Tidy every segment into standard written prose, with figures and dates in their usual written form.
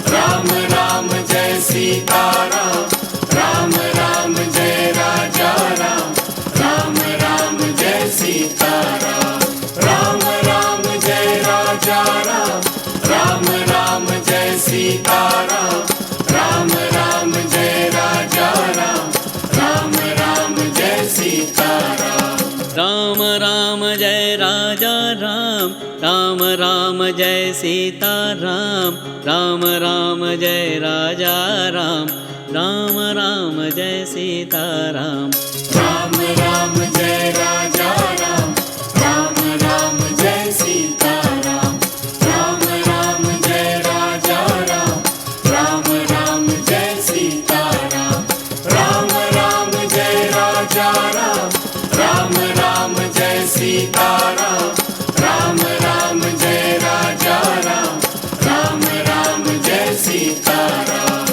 Ram Ram Jai Sita Ram, Ram Ram Jai Raja Ram, Ram Ram Jai Sita Ram, Ram Ram Jai Raja Ram, Ram Ram Jai Sita Ram, Ram Ram Jai Raja Ram, Ram Ram Jai Sita Ram. Ram Ram Jai Raja Ram, Ram Ram Jai Sita Ram, Ram Ram Jai Raja Ram, Ram Ram Jai Sita Ram. Ram Ram Jai Raja Ram, Ram Ram Jai Sita Ram, Ram Ram Jai Raja Ram, Ram Ram Jai Sita Ram, Ram Ram Jai Raja Ram, Ram Ram Jai Sita Ram, Ram Ram Jai Raja Ram, Ram Ram Jai Sita Ram.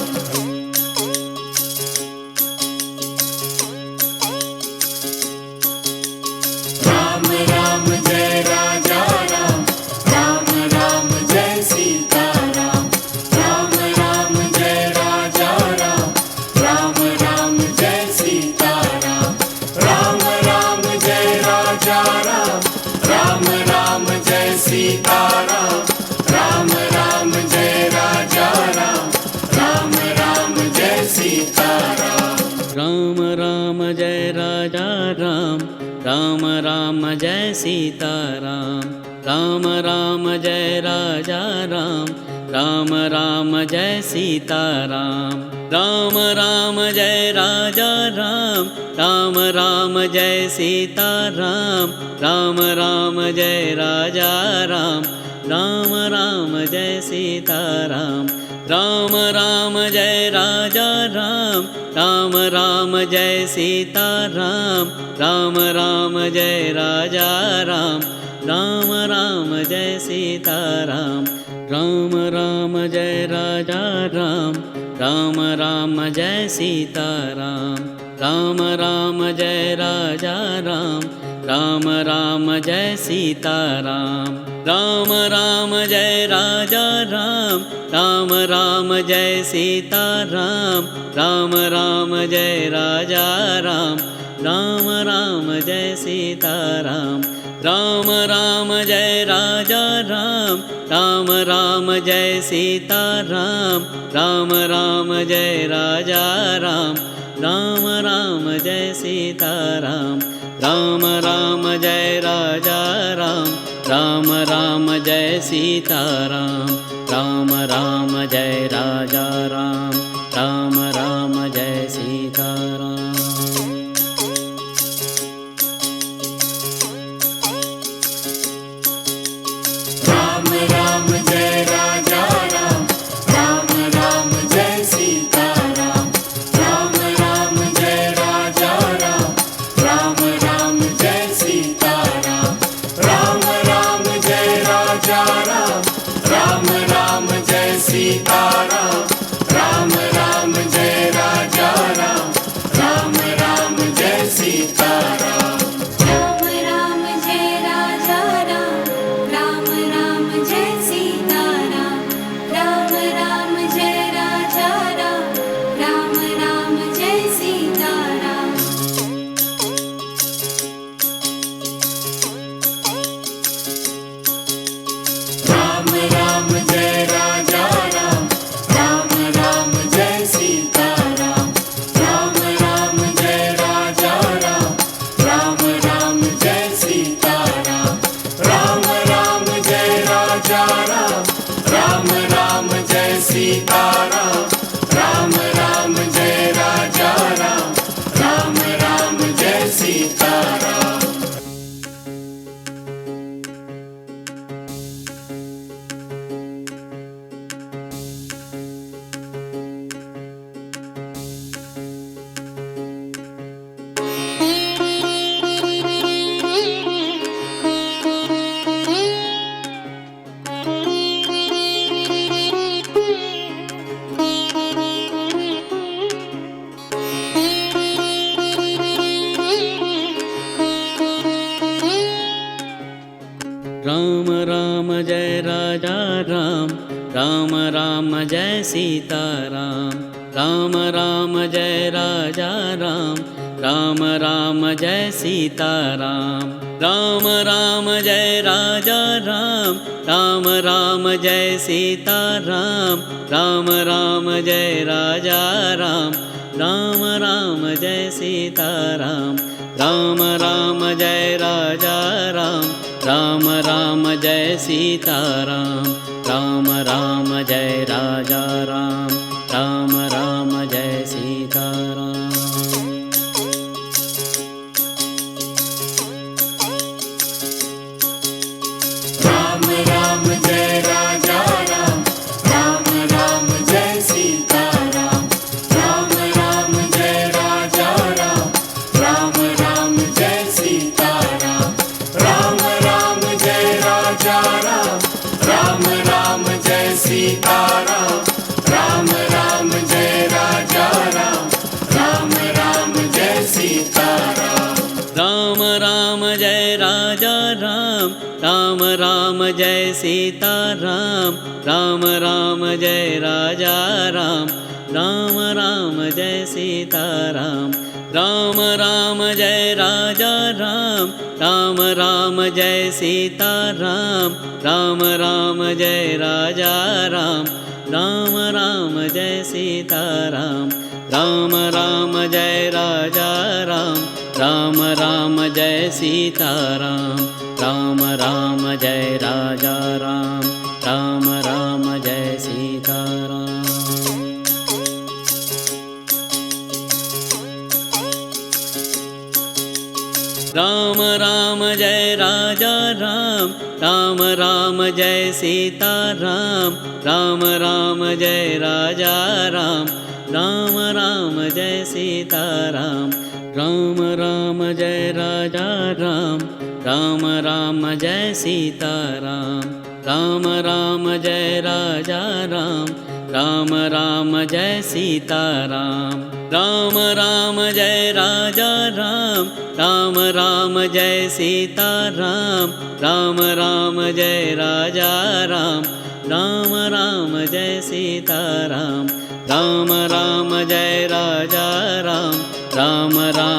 Ram Ram Jai Raja Ram, Ram Ram Jai Sita Ram, Ram Ram Jai Raja Ram, Ram Ram Jai Sita Ram, Ram Ram Jai Raja Ram, Ram Ram Jai Sita Ram, Ram Ram Jai Raja Ram, Ram Ram Jai Sita Ram. Ram Ram Jai Raja Ram, Ram Ram Jai Sita Ram, Ram Ram Jai Raja Ram, Ram Ram Jai Sita Ram, Ram Ram Jai Raja Ram, Ram Ram Jai Sita Ram, Ram Ram Jai Raja Ram, Ram Ram Jai Sita Ram, Ram Ram Jai Raja Ram, Ram Ram Jai Sita Ram, Ram Ram Jai Raja Ram, Ram Ram Jai Sita Ram, Ram Ram Jai Raja Ram, Ram Ram Jai Sita Ram, Ram Ram Jai Raja Ram, Ram Ram Jai Sita Ram, Ram Ram Jai Raja Ram, Ram Ram Jai Sita Ram, Ram Ram Jai Raja Ram, Ram Ram Jai Sita Ram, Ram Ram Jai Raja Ram, Ram Ram Jai Sita Ram, Ram Ram Jai Raja Ram, Ram Ram Jai Sita Ram, Ram Ram Jai Raja Ram, Ram Ram Jai Sita Ram, Ram Ram Jai Raja Ram, Ram Ram Jai Sita Ram. Ram Ram Jai Raja Ram, Ram Ram Jai Sita Ram, Ram Ram Jai Raja Ram, Ram Ram Jai Sita Ram, Ram Ram Jai Raja Ram, Ram Ram Jai Sita Ram, Ram Ram Jai Raja Ram, Ram Ram Jai Sita Ram. Ram Ram Jai Raja Ram, Ram Ram Jai Sita Ram, Ram Ram Jai Raja Ram, Ram Ram Jai Sita Ram. Ram Ram Jai Raja Ram, Ram Ram Jai Sita Ram, Ram Ram Jai Raja Ram, Ram Ram Jai Sita Ram, Ram Ram Jai Raja Ram, Ram Ram Jai Sita Ram, Ram Ram Jai Raja Ram, Ram Ram Jai Sita Ram. Ram Jai Sitaram. Ram Ram Jai Raja Ram, Ram Ram Jai Sitaram. Ram Ram Jai Raja Ram, Ram Ram Jai Sitaram. Ram Ram Jai Raja Ram, Ram Ram Jai Sitaram. Ram Ram Jai Raja Ram, Ram Ram Jai Sitaram. Ram Ram Jai Raja Ram, Ram Ram Jai Sitaram. Ram Ram Jai Raja Ram, Ram Ram Jai Sitaram. Ram Ram Jai Raja Ram, Ram Ram Jai Sitaram. Ram Ram Jai Raja Ram, Ram Ram Jai Sitaram. Ram Ram Jai Raja Ram, Ram Ram Jai Sitaram. Ram Ram Jai Raja Ram, Ram Ram Jai Sitaram. Ram Ram Jai Raja Ram, Ram Ram Jai Sitaram. Ram Ram Jai Raja Ram, Ram Ram Jai Sitaram. Ram Ram Jai Raja Ram, Ram Ram Jai Sitaram. Ram Ram Jai Raja Ram, Ram Ram Jai Sitaram. Ram Ram Jai Raja Ram, Ram Ram Jai Sitaram. Ram Ram Jai Raja Ram, Ram Ram Jai Sitaram. Ram Ram Jai Raja Ram, Ram Ram Jai Sitaram. Ram Ram Jai Raja Ram, Ram Ram Jai Sitaram. Ram Ram Jai Raja Ram, Ram Ram Jai Sitaram. Ram Ram Jai Raja Ram, Ram Ram Jai Sitaram. Ram Ram Jai Raja Ram, Ram Ram Jai Sitaram. Ram Ram Jai Raja Ram, Ram Ram